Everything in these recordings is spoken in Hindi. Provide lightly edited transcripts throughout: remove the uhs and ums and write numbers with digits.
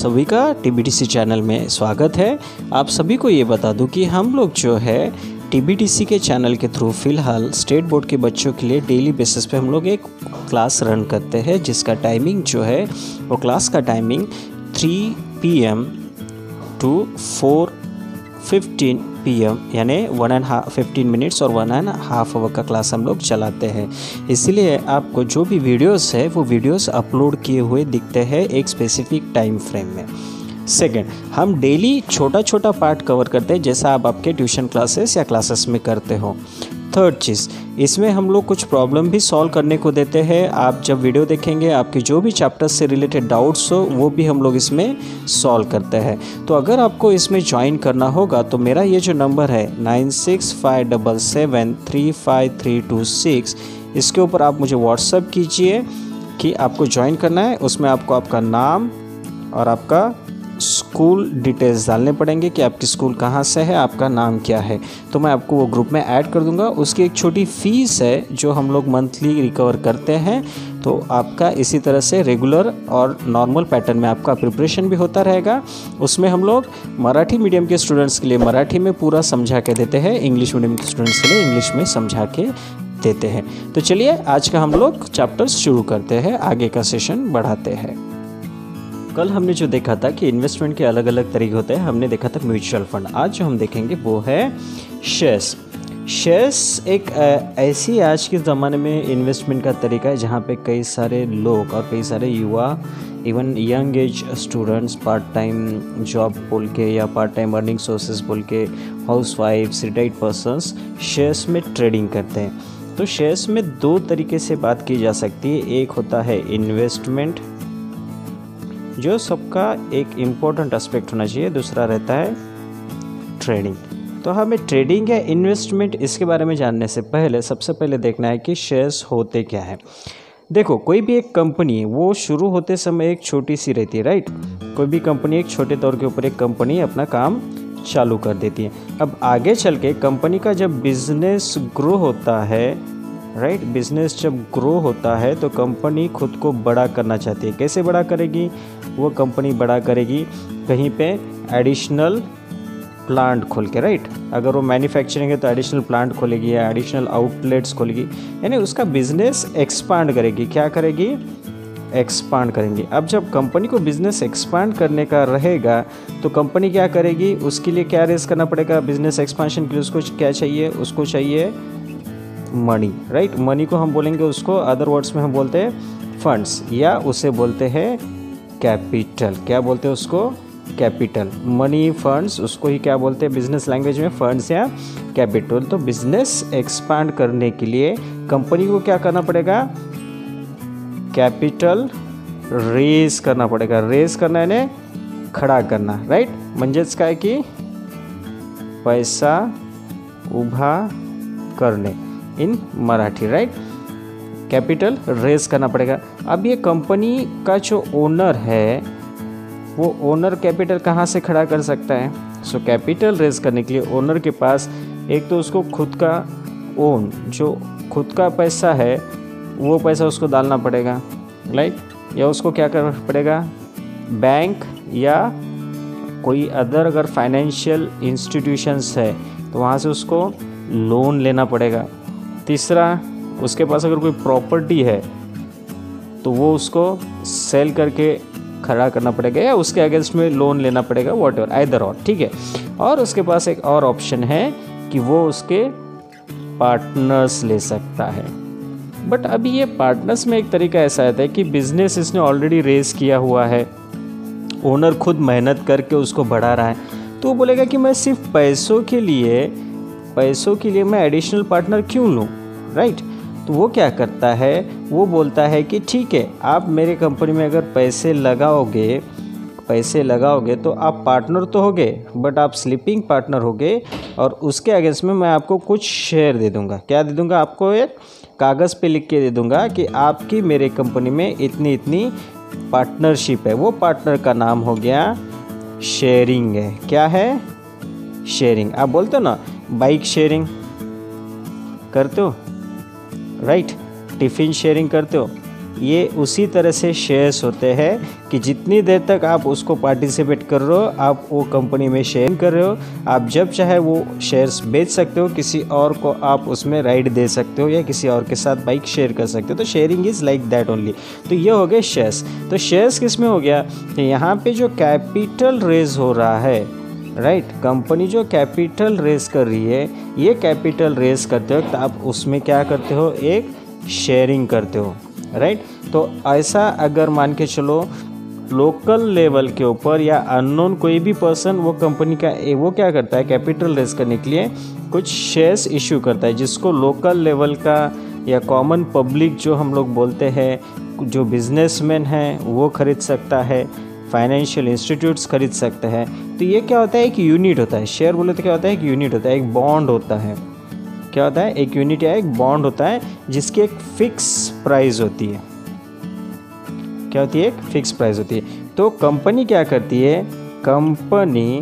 सभी का TBTC चैनल में स्वागत है। आप सभी को ये बता दूं कि हम लोग जो है TBTC के चैनल के थ्रू फ़िलहाल स्टेट बोर्ड के बच्चों के लिए डेली बेसिस पे हम लोग एक क्लास रन करते हैं, जिसका टाइमिंग जो है वो क्लास का टाइमिंग 3 PM to 4:15 PM यानी 15 मिनट्स और 1.5 आवर का क्लास हम लोग चलाते हैं। इसीलिए आपको जो भी वीडियोस है वो वीडियोस अपलोड किए हुए दिखते हैं एक स्पेसिफिक टाइम फ्रेम में। सेकंड, हम डेली छोटा छोटा पार्ट कवर करते हैं, जैसा आप आपके ट्यूशन क्लासेस या क्लासेस में करते हो। थर्ड चीज़, इसमें हम लोग कुछ प्रॉब्लम भी सॉल्व करने को देते हैं। आप जब वीडियो देखेंगे आपके जो भी चैप्टर्स से रिलेटेड डाउट्स हो वो भी हम लोग इसमें सॉल्व करते हैं। तो अगर आपको इसमें ज्वाइन करना होगा तो मेरा ये जो नंबर है 9657735326, इसके ऊपर आप मुझे व्हाट्सअप कीजिए कि आपको ज्वाइन करना है। उसमें आपको आपका नाम और आपका स्कूल डिटेल्स डालने पड़ेंगे कि आपकी स्कूल कहाँ से है, आपका नाम क्या है। तो मैं आपको वो ग्रुप में ऐड कर दूंगा। उसकी एक छोटी फ़ीस है जो हम लोग मंथली रिकवर करते हैं। तो आपका इसी तरह से रेगुलर और नॉर्मल पैटर्न में आपका प्रिपरेशन भी होता रहेगा। उसमें हम लोग मराठी मीडियम के स्टूडेंट्स के लिए मराठी में पूरा समझा के देते हैं, इंग्लिश मीडियम के स्टूडेंट्स के लिए इंग्लिश में समझा के देते हैं। तो चलिए आज का हम लोग चैप्टर्स शुरू करते हैं, आगे का सेशन बढ़ाते हैं। कल हमने जो देखा था कि इन्वेस्टमेंट के अलग अलग तरीके होते हैं, हमने देखा था म्यूचुअल फंड। आज जो हम देखेंगे वो है शेयर्स। शेयर्स एक ऐसी आज के ज़माने में इन्वेस्टमेंट का तरीका है जहाँ पे कई सारे लोग और कई सारे युवा, even young age students part time job बोल के या पार्ट टाइम अर्निंग सोर्सेज बोल के, हाउस वाइफ्स, रिटायर्ड पर्सनस शेयर्स में ट्रेडिंग करते हैं। तो शेयर्स में दो तरीके से बात की जा सकती है। एक होता है इन्वेस्टमेंट, जो सबका एक इम्पोर्टेंट एस्पेक्ट होना चाहिए। दूसरा रहता है ट्रेडिंग। तो हमें ट्रेडिंग या इन्वेस्टमेंट इसके बारे में जानने से पहले सबसे पहले देखना है कि शेयर्स होते क्या है। देखो, कोई भी एक कंपनी वो शुरू होते समय एक छोटी सी रहती है, राइट। कोई भी कंपनी एक छोटे तौर के ऊपर एक कंपनी अपना काम चालू कर देती है। अब आगे चल के कंपनी का जब बिजनेस ग्रो होता है, राइट, बिजनेस जब ग्रो होता है तो कंपनी खुद को बड़ा करना चाहती है। कैसे बड़ा करेगी? वो कंपनी बड़ा करेगी कहीं पे एडिशनल प्लांट खोल के, राइट। अगर वो मैन्युफैक्चरिंग है तो एडिशनल प्लांट खोलेगी या एडिशनल आउटलेट्स खोलेगी, यानी उसका बिजनेस एक्सपांड करेगी। क्या करेगी? एक्सपांड करेंगी। अब जब कंपनी को बिजनेस एक्सपांड करने का रहेगा तो कंपनी क्या करेगी? उसके लिए क्या रेज करना पड़ेगा? बिजनेस एक्सपांशन के लिए उसको क्या चाहिए? उसको चाहिए मनी, राइट। मनी को हम बोलेंगे, उसको अदर वर्ड्स में हम बोलते हैं फंड्स, या उसे बोलते हैं कैपिटल। क्या बोलते हैं उसको? कैपिटल। मनी, फंड्स, उसको ही क्या बोलते हैं बिजनेस लैंग्वेज में? फंड्स या कैपिटल। तो बिजनेस एक्सपांड करने के लिए कंपनी को क्या करना पड़ेगा? कैपिटल रेज करना पड़ेगा। रेज करना यानी खड़ा करना, राइट। म्हणजेच काय की पैसा उभा करने इन मराठी, राइट। कैपिटल रेज करना पड़ेगा। अब ये कंपनी का जो ओनर है वो ओनर कैपिटल कहाँ से खड़ा कर सकता है? सो कैपिटल रेज करने के लिए ओनर के पास एक तो उसको खुद का जो खुद का पैसा है वो पैसा उसको डालना पड़ेगा, राइट। या उसको क्या करना पड़ेगा? बैंक या कोई अदर अगर फाइनेंशियल इंस्टीट्यूशंस है तो वहाँ से उसको लोन लेना पड़ेगा। तीसरा, उसके पास अगर कोई प्रॉपर्टी है तो वो उसको सेल करके खड़ा करना पड़ेगा या उसके अगेंस्ट में लोन लेना पड़ेगा, व्हाटएवर, आइदर और, ठीक है। और उसके पास एक और ऑप्शन है कि वो उसके पार्टनर्स ले सकता है। बट अभी ये पार्टनर्स में एक तरीका ऐसा आता है कि बिजनेस इसने ऑलरेडी रेज किया हुआ है, ओनर खुद मेहनत करके उसको बढ़ा रहा है, तो वो बोलेगा कि मैं सिर्फ पैसों के लिए मैं एडिशनल पार्टनर क्यों लूँ, राइट। तो वो क्या करता है? वो बोलता है कि ठीक है, आप मेरे कंपनी में अगर पैसे लगाओगे तो आप पार्टनर तो होगे, बट आप स्लीपिंग पार्टनर होगे और उसके अगेंस्ट में मैं आपको कुछ शेयर दे दूंगा। क्या दे दूंगा? आपको एक कागज़ पे लिख के दे दूंगा कि आपकी मेरे कंपनी में इतनी इतनी पार्टनरशिप है। वो पार्टनर का नाम हो गया शेयरिंग है। क्या है? शेयरिंग। आप बोलते हो ना बाइक शेयरिंग करते हो, राइट। टिफ़िन शेयरिंग करते हो, ये उसी तरह से शेयर्स होते हैं कि जितनी देर तक आप उसको पार्टिसिपेट कर रहे हो, आप वो कंपनी में शेयर कर रहे हो, आप जब चाहे वो शेयर्स बेच सकते हो, किसी और को आप उसमें राइट दे सकते हो या किसी और के साथ बाइक शेयर कर सकते हो। तो sharing is like that only. तो ये हो गए शेयर्स। तो शेयर्स किस में हो गया, तो यहाँ पे जो कैपिटल रेज हो रहा है, राइट, कंपनी जो कैपिटल रेज कर रही है, ये कैपिटल रेज करते वक्त आप उसमें क्या करते हो, एक शेयरिंग करते हो, राइट। तो ऐसा अगर मान के चलो लोकल लेवल के ऊपर या अननोन कोई भी पर्सन वो कंपनी का वो क्या करता है, कैपिटल रेज करने के लिए कुछ शेयर्स इशू करता है, जिसको लोकल लेवल का या कॉमन पब्लिक जो हम लोग बोलते हैं, जो बिजनेसमैन हैं वो खरीद सकता है, फाइनेंशियल इंस्टीट्यूट्स खरीद सकते हैं। तो ये क्या होता है, एक यूनिट होता है। शेयर बोले तो क्या होता है, एक यूनिट होता है, एक बॉन्ड होता है। क्या होता है, एक यूनिट या एक बॉन्ड होता है जिसकी एक फिक्स प्राइस होती है। क्या होती है, एक फिक्स प्राइस होती है। तो कंपनी क्या करती है, company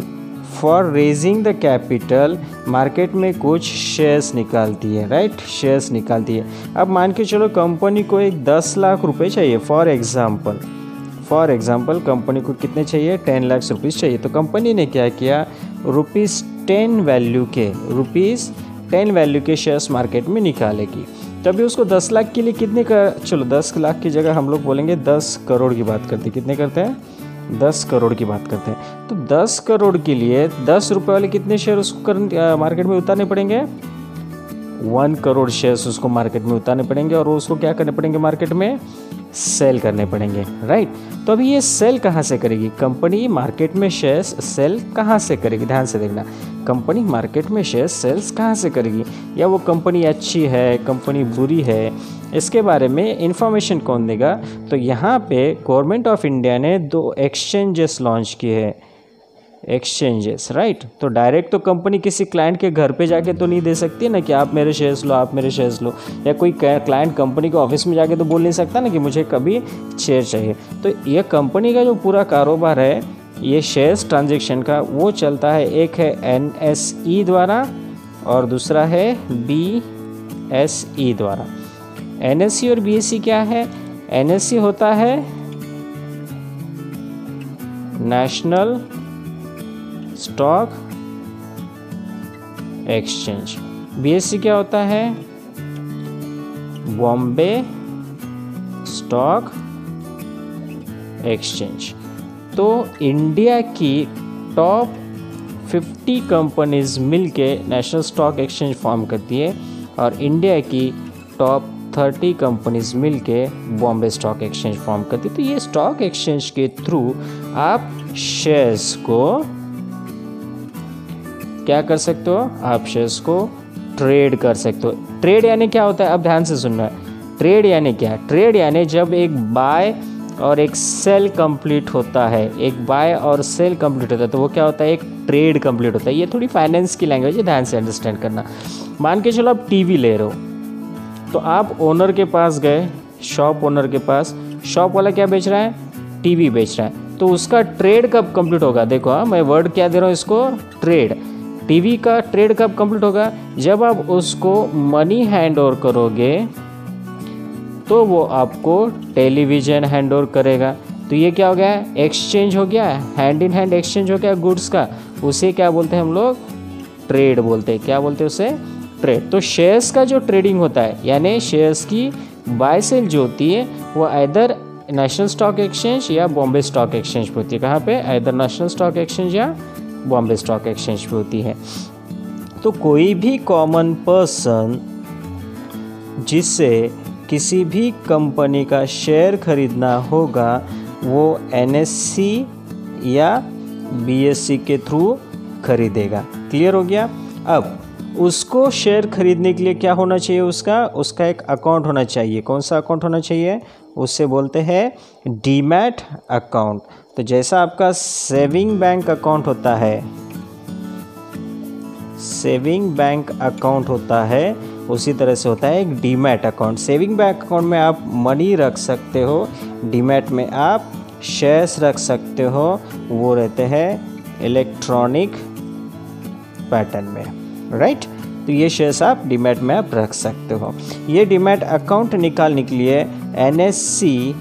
for raising the capital market में कुछ शेयर्स निकालती है, राइट, शेयर्स निकालती है। अब मान के चलो कंपनी को एक 10 लाख रुपए चाहिए, फॉर एग्जाम्पल कंपनी को कितने चाहिए, 10 लाख रुपीज़ चाहिए। तो कंपनी ने क्या किया, रुपीज़ 10 वैल्यू के शेयर्स मार्केट में निकालेगी। तभी उसको 10 लाख के लिए कितने का, चलो 10 लाख की जगह हम लोग बोलेंगे 10 करोड़ की बात करते हैं। कितने करते हैं, 10 करोड़ की बात करते हैं। तो 10 करोड़ के लिए 10 रुपये वाले कितने शेयर उसको मार्केट में उतारने पड़ेंगे, 1 करोड़ शेयर्स उसको मार्केट में उतारने पड़ेंगे और उसको क्या करने पड़ेंगे, मार्केट में सेल करने पड़ेंगे, राइट। तो अभी ये सेल कहाँ से करेगी कंपनी, मार्केट में शेयर्स सेल कहाँ से करेगी, ध्यान से देखना, कंपनी मार्केट में शेयर्स सेल्स कहाँ से करेगी, या वो कंपनी अच्छी है, कंपनी बुरी है, इसके बारे में इंफॉर्मेशन कौन देगा। तो यहाँ पे गवर्नमेंट ऑफ इंडिया ने 2 एक्सचेंजेस लॉन्च किए हैं, एक्सचेंजेस, राइट। तो डायरेक्ट तो कंपनी किसी क्लाइंट के घर पे जाके तो नहीं दे सकती ना कि आप मेरे शेयर्स लो, आप मेरे शेयर्स लो, या कोई क्लाइंट कंपनी के ऑफिस में जाके तो बोल नहीं सकता ना कि मुझे कभी शेयर चाहिए। तो ये कंपनी का जो पूरा कारोबार है, ये शेयर्स ट्रांजेक्शन का, वो चलता है, एक है NSE द्वारा और दूसरा है BSE द्वारा। NSE और BSE क्या है, NSE होता है नेशनल स्टॉक एक्सचेंज, BSE क्या होता है, बॉम्बे स्टॉक एक्सचेंज। तो इंडिया की टॉप 50 कंपनीज मिलके नेशनल स्टॉक एक्सचेंज फॉर्म करती है और इंडिया की टॉप 30 कंपनीज मिलके बॉम्बे स्टॉक एक्सचेंज फॉर्म करती है। तो ये स्टॉक एक्सचेंज के थ्रू आप शेयर्स को क्या कर सकते हो, आप शेयर्स को ट्रेड कर सकते हो। ट्रेड यानी क्या होता है, अब ध्यान से सुनना है, ट्रेड यानी क्या, ट्रेड यानी जब एक बाय और एक सेल कंप्लीट होता है, एक बाय और सेल कंप्लीट होता है, तो वो क्या होता है, एक ट्रेड कंप्लीट होता है। ये थोड़ी फाइनेंस की लैंग्वेज है, ध्यान से अंडरस्टैंड करना। मान के चलो आप टीवी ले रहे हो, तो आप ओनर के पास गए, शॉप ओनर के पास, शॉप वाला क्या बेच रहा है, टीवी बेच रहा है। तो उसका ट्रेड कब कंप्लीट होगा, देखो हाँ, मैं वर्ड क्या दे रहा हूँ इसको, ट्रेड। टीवी का ट्रेड कब कंप्लीट होगा, जब आप उसको मनी हैंड ओवर करोगे तो वो आपको टेलीविज़न हैंड ओवर करेगा। तो ये क्या हो गया, एक्सचेंज हो गया, हैंड इन हैंड एक्सचेंज हो गया गुड्स का। उसे क्या बोलते हैं हम लोग, ट्रेड बोलते हैं। क्या बोलते हैं उसे, ट्रेड। तो शेयर्स का जो ट्रेडिंग होता है, यानी शेयर्स की बाय सेल जो होती है वो आइदर नेशनल स्टॉक एक्सचेंज या बॉम्बे स्टॉक एक्सचेंज पे होती है। कहाँ पे, आइदर नेशनल स्टॉक एक्सचेंज या बॉम्बे स्टॉक एक्सचेंज पे होती है। तो कोई भी कॉमन पर्सन जिससे किसी भी कंपनी का शेयर खरीदना होगा, वो NSE या BSE के थ्रू खरीदेगा। क्लियर हो गया। अब उसको शेयर खरीदने के लिए क्या होना चाहिए, उसका एक अकाउंट होना चाहिए। कौन सा अकाउंट होना चाहिए, उससे बोलते हैं डीमैट अकाउंट। तो जैसा आपका सेविंग बैंक अकाउंट होता है, सेविंग बैंक अकाउंट होता है, उसी तरह से होता है एक demat account. Saving bank account में आप मनी रख सकते हो, डीमैट में आप शेयर्स रख सकते हो, वो रहते हैं इलेक्ट्रॉनिक पैटर्न में, राइट। तो ये शेयर्स आप डीमैट में आप रख सकते हो। ये डीमैट अकाउंट निकालने के लिए NSE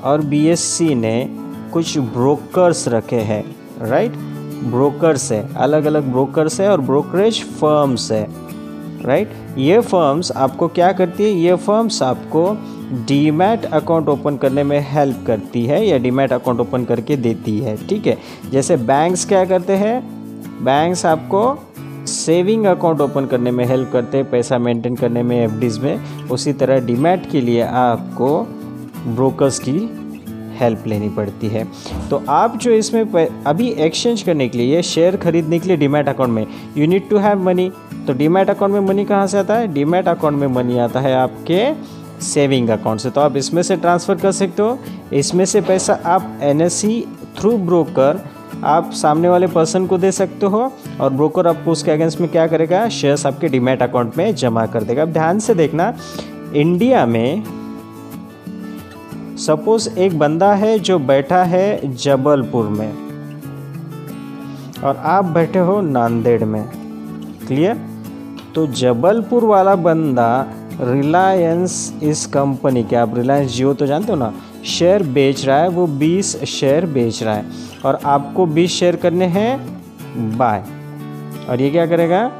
और BSE ने कुछ ब्रोकर्स रखे हैं, राइट। ब्रोकर्स है, अलग अलग ब्रोकर्स है और ब्रोकरेज फर्म्स है, राइट। ये फर्म्स आपको क्या करती है, ये फर्म्स आपको डीमैट अकाउंट ओपन करने में हेल्प करती है या डीमैट अकाउंट ओपन करके देती है, ठीक है। जैसे बैंक्स क्या करते हैं, बैंक्स आपको सेविंग अकाउंट ओपन करने में हेल्प करते हैं, पैसा मेंटेन करने में, एफडीज में। उसी तरह डीमैट के लिए आपको ब्रोकर्स की हेल्प लेनी पड़ती है। तो आप जो इसमें अभी एक्सचेंज करने के लिए, ये शेयर खरीदने के लिए डीमैट अकाउंट में you need to have money. तो डीमैट अकाउंट में मनी कहाँ से आता है, डीमैट अकाउंट में मनी आता है आपके सेविंग अकाउंट से। तो आप इसमें से ट्रांसफ़र कर सकते हो। इसमें से पैसा आप NSE थ्रू ब्रोकर आप सामने वाले पर्सन को दे सकते हो और ब्रोकर आपको उसके अगेंस्ट में क्या करेगा, शेयर्स आपके डीमैट अकाउंट में जमा कर देगा। अब ध्यान से देखना, इंडिया में सपोज एक बंदा है जो बैठा है जबलपुर में और आप बैठे हो नांदेड़ में, क्लियर। तो जबलपुर वाला बंदा रिलायंस इस कंपनी के, आप रिलायंस जियो तो जानते हो ना, शेयर बेच रहा है, वो 20 शेयर बेच रहा है और आपको 20 शेयर करने हैं बाय, और ये क्या करेगा,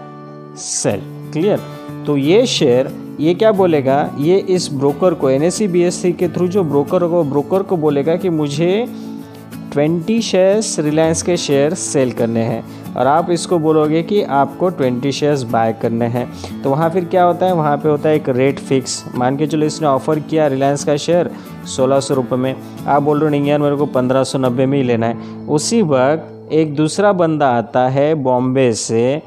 सेल, क्लियर। तो ये शेयर, ये क्या बोलेगा, ये इस ब्रोकर को NSE BSE के थ्रू जो ब्रोकर होगा, ब्रोकर को बोलेगा कि मुझे 20 शेयर्स रिलायंस के शेयर सेल करने हैं और आप इसको बोलोगे कि आपको 20 शेयर्स बाय करने हैं। तो वहाँ फिर क्या होता है, वहाँ पे होता है एक रेट फिक्स। मान के चलो इसने ऑफ़र किया रिलायंस का शेयर 1600 रुपये में, आप बोल रहे हो नहीं यार मेरे को 1590 में ही लेना है। उसी वक्त एक दूसरा बंदा आता है बॉम्बे से,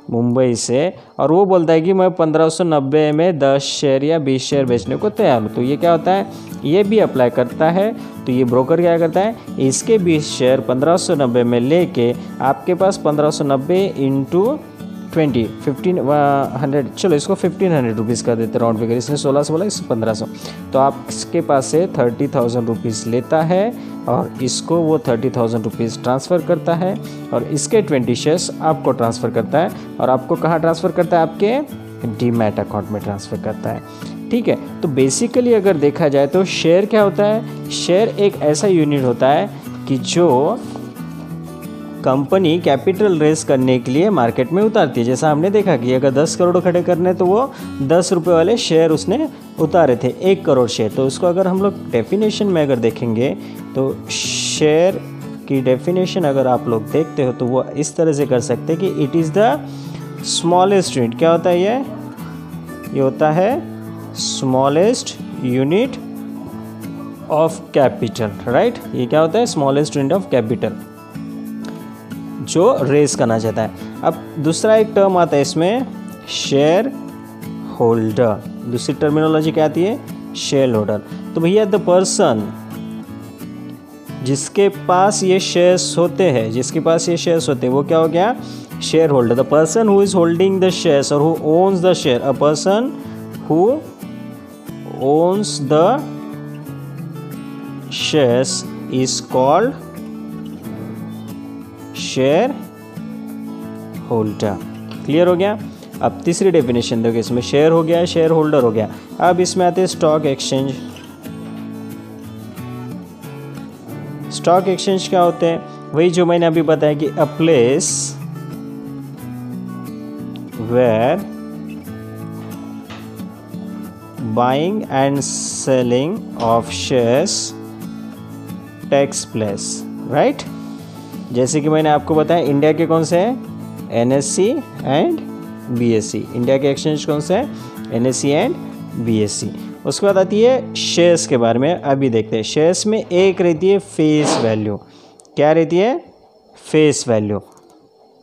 मुंबई से, और वो बोलता है कि मैं 1590 में 10 शेयर या 20 शेयर बेचने को तैयार हूँ। तो ये क्या होता है, ये भी अप्लाई करता है। तो ये ब्रोकर क्या करता है, इसके 20 शेयर 1590 में लेके आपके पास 1590 इंटू 20 1500, चलो इसको 1500 रुपीज़ कर देते राउंड फिगर, इसने 1600 बोला, इसको 1500, तो आप इसके पास से 30,000 रुपीज़ लेता है और इसको वो 30,000 रुपीज़ ट्रांसफ़र करता है और इसके 20 शेयर्स आपको ट्रांसफ़र करता है और आपको कहाँ ट्रांसफ़र करता है, आपके डीमैट अकाउंट में ट्रांसफ़र करता है, ठीक है। तो बेसिकली अगर देखा जाए तो शेयर क्या होता है, शेयर एक ऐसा यूनिट होता है कि जो कंपनी कैपिटल रेस करने के लिए मार्केट में उतारती है। जैसा हमने देखा कि अगर 10 करोड़ खड़े करने तो वो 10 रुपये वाले शेयर उसने उतारे थे, 1 करोड़ शेयर। तो उसको अगर हम लोग डेफिनेशन में अगर देखेंगे तो शेयर की डेफिनेशन अगर आप लोग देखते हो तो वो इस तरह से कर सकते हैं कि it is the smallest unit. क्या होता है ये होता है smallest unit of capital, right. ये क्या होता है, स्मॉलेस्ट यूनिट ऑफ कैपिटल जो रेस करना चाहता है। अब दूसरा एक टर्म आता है इसमें, शेयर होल्डर। दूसरी टर्मिनोलॉजी क्या आती है, शेयर होल्डर। तो भैया द पर्सन जिसके पास ये शेयर्स होते हैं, जिसके पास ये शेयर्स होते हैं वो क्या हो गया, share holder. The person who is holding the shares और who owns the share, a person who owns the shares is called share holder. Clear हो गया। अब तीसरी डेफिनेशन देखो, इसमें शेयर हो गया, शेयर होल्डर हो गया। अब इसमें आते हैं स्टॉक एक्सचेंज। स्टॉक एक्सचेंज क्या होते हैं, वही जो मैंने अभी बताया कि a place where buying and selling of shares takes place, right. जैसे कि मैंने आपको बताया इंडिया के कौन से हैं, NSE एंड BSE। इंडिया के एक्सचेंज कौन से हैं, NSE एंड BSE। उसके बाद आती है शेयर्स के बारे में, अभी देखते हैं। शेयर्स में एक रहती है फेस वैल्यू। क्या रहती है, फेस वैल्यू।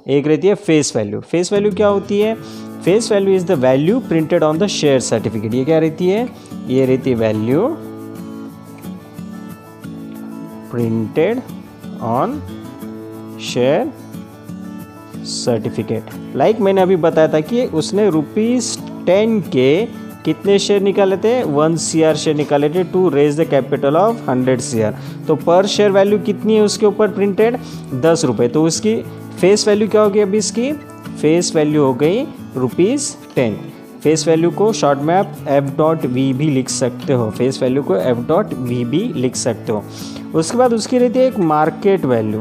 एक रहती है फेस वैल्यू। फेस वैल्यू क्या होती है, face value is the value printed on the share certificate. ये क्या रहती है, ये रहती है value printed on share certificate. Like मैंने अभी बताया था कि उसने ₹10 के कितने शेयर निकाले थे, 1 CR शेयर निकाले थे to raise the capital of 100 CR। तो पर शेयर वैल्यू कितनी है उसके ऊपर प्रिंटेड, 10 रुपये। तो उसकी फेस वैल्यू क्या होगी, अभी इसकी फेस वैल्यू हो गई ₹10। फेस वैल्यू को शॉर्ट में आप f.v भी लिख सकते हो, फेस वैल्यू को f.v भी लिख सकते हो। उसके बाद उसकी रहती है एक मार्केट वैल्यू,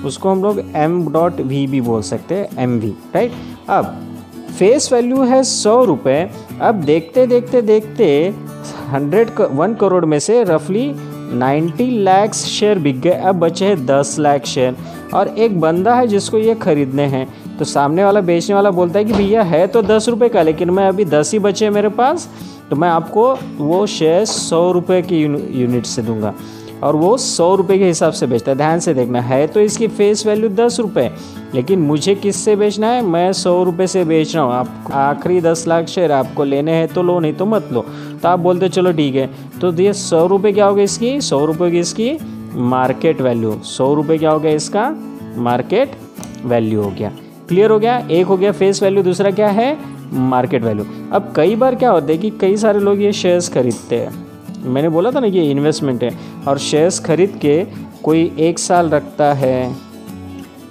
उसको हम लोग m.v भी बोल सकते हैं, mv, राइट। अब फेस वैल्यू है 100 रुपये। अब देखते देखते देखते 1 करोड़ में से रफली 90 लाख शेयर बिक गए। अब बचे हैं 10 लाख शेयर और एक बंदा है जिसको ये खरीदने हैं। तो सामने वाला बेचने वाला बोलता है कि भैया है तो 10 रुपये का, लेकिन मैं अभी 10 ही बचे हैं मेरे पास, तो मैं आपको वो शेयर 100 रुपये की यूनिट से दूंगा, और वो 100 रुपये के हिसाब से बेचता है। ध्यान से देखना है तो इसकी फेस वैल्यू 10 रुपये, लेकिन मुझे किससे बेचना है, मैं 100 रुपये से बेच रहा हूँ। आप आखिरी 10 लाख शेयर आपको लेने हैं तो लो, नहीं तो मत लो। तो आप बोलते चलो ठीक है, तो ये 100 रुपये क्या हो गया इसकी, 100 रुपये की इसकी मार्केट वैल्यू, 100 रुपये क्या हो गया इसका मार्केट वैल्यू हो गया। क्लियर हो गया। एक हो गया फेस वैल्यू, दूसरा क्या है मार्केट वैल्यू। अब कई बार क्या होता है कि कई सारे लोग ये शेयर्स खरीदते हैं, मैंने बोला था ना कि ये इन्वेस्टमेंट है, और शेयर्स खरीद के कोई 1 साल रखता है,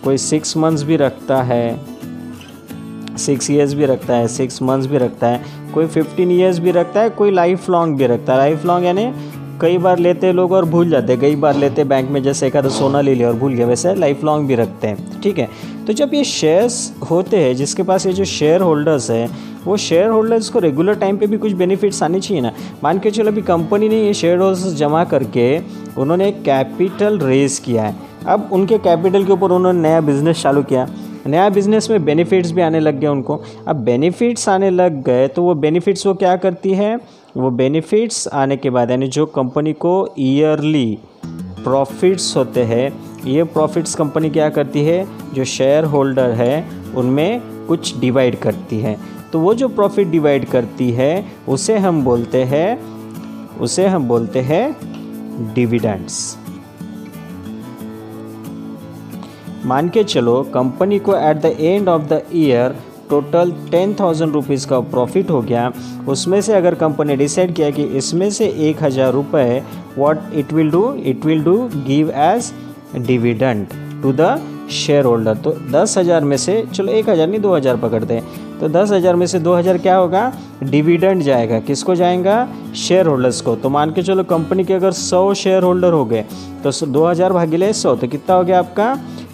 कोई 6 मंथ्स भी रखता है, 6 ईयर्स भी रखता है, 6 मंथ्स भी रखता है, कोई 15 ईयर्स भी रखता है, कोई लाइफ लॉन्ग भी रखता है। लाइफ लॉन्ग यानी कई बार लेते लोग और भूल जाते हैं, कई बार लेते बैंक में, जैसे एक आधा सोना ले लिया और भूल गया, वैसे लाइफ लॉन्ग भी रखते हैं, ठीक है। तो जब ये शेयर्स होते हैं, जिसके पास ये जो शेयर होल्डर्स है, वो शेयर होल्डर्स को रेगुलर टाइम पे भी कुछ बेनिफिट्स आने चाहिए ना। मान के चलो अभी कंपनी ने ये शेयर होल्डर्स जमा करके उन्होंने एक कैपिटल रेज किया है। अब उनके कैपिटल के ऊपर उन्होंने नया बिजनेस चालू किया, नया बिजनेस में बेनिफिट्स भी आने लग गए उनको। अब बेनिफिट्स आने लग गए तो वो बेनिफिट्स वो क्या करती है, वो बेनिफिट्स आने के बाद यानी जो कंपनी को ईयरली प्रॉफिट्स होते हैं, ये प्रॉफिट्स कंपनी क्या करती है, जो शेयर होल्डर है उनमें कुछ डिवाइड करती है। तो वो जो प्रॉफिट डिवाइड करती है उसे हम बोलते हैं डिविडेंड्स। मान के चलो कंपनी को at the end of the year total 10,000 rupees का प्रॉफिट हो गया। उसमें से अगर कंपनी डिसाइड किया कि इसमें से 1,000 रुपये what it will do give as dividend to the shareholder. तो 10,000 में से, चलो 1,000 नहीं 2,000 पकड़ते हैं, तो 10,000 में से 2,000 क्या होगा, डिविडेंड जाएगा। किसको जाएगा, शेयर होल्डर्स को। तो मान के चलो कंपनी के अगर 100 शेयर होल्डर हो गए तो 2,000 भागिले 100 तो कितना हो गया आपका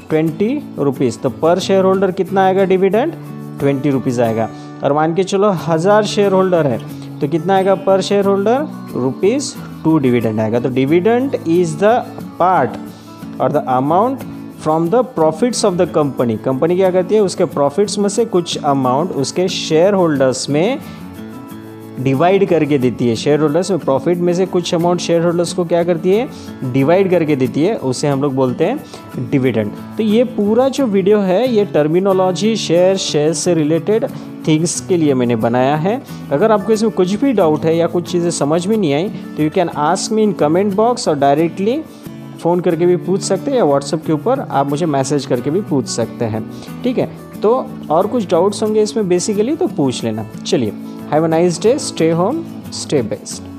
20 रुपीज़। तो पर शेयर होल्डर कितना आएगा डिविडेंड, 20 रुपीज़ आएगा। और मान के चलो 1,000 शेयर होल्डर है तो कितना आएगा पर शेयर होल्डर, ₹2 डिविडेंड आएगा। तो डिविडेंड इज़ द पार्ट और the amount from the profits of the company. Company क्या करती है, उसके प्रॉफिट्स में से कुछ अमाउंट उसके शेयर होल्डर्स में डिवाइड करके देती है। शेयर होल्डर्स में प्रॉफिट में से कुछ अमाउंट शेयर होल्डर्स को क्या करती है, डिवाइड करके देती है, उसे हम लोग बोलते हैं डिविडेंड। तो ये पूरा जो वीडियो है ये टर्मिनोलॉजी शेयर से रिलेटेड थिंग्स के लिए मैंने बनाया है। अगर आपको इसमें कुछ भी डाउट है या कुछ चीज़ें समझ में नहीं आई तो you can ask me in comment box, और डायरेक्टली फ़ोन करके भी पूछ सकते हैं या व्हाट्सएप के ऊपर आप मुझे मैसेज करके भी पूछ सकते हैं, ठीक है। तो और कुछ डाउट्स होंगे इसमें बेसिकली तो पूछ लेना। चलिए, have a nice day, stay home, stay best.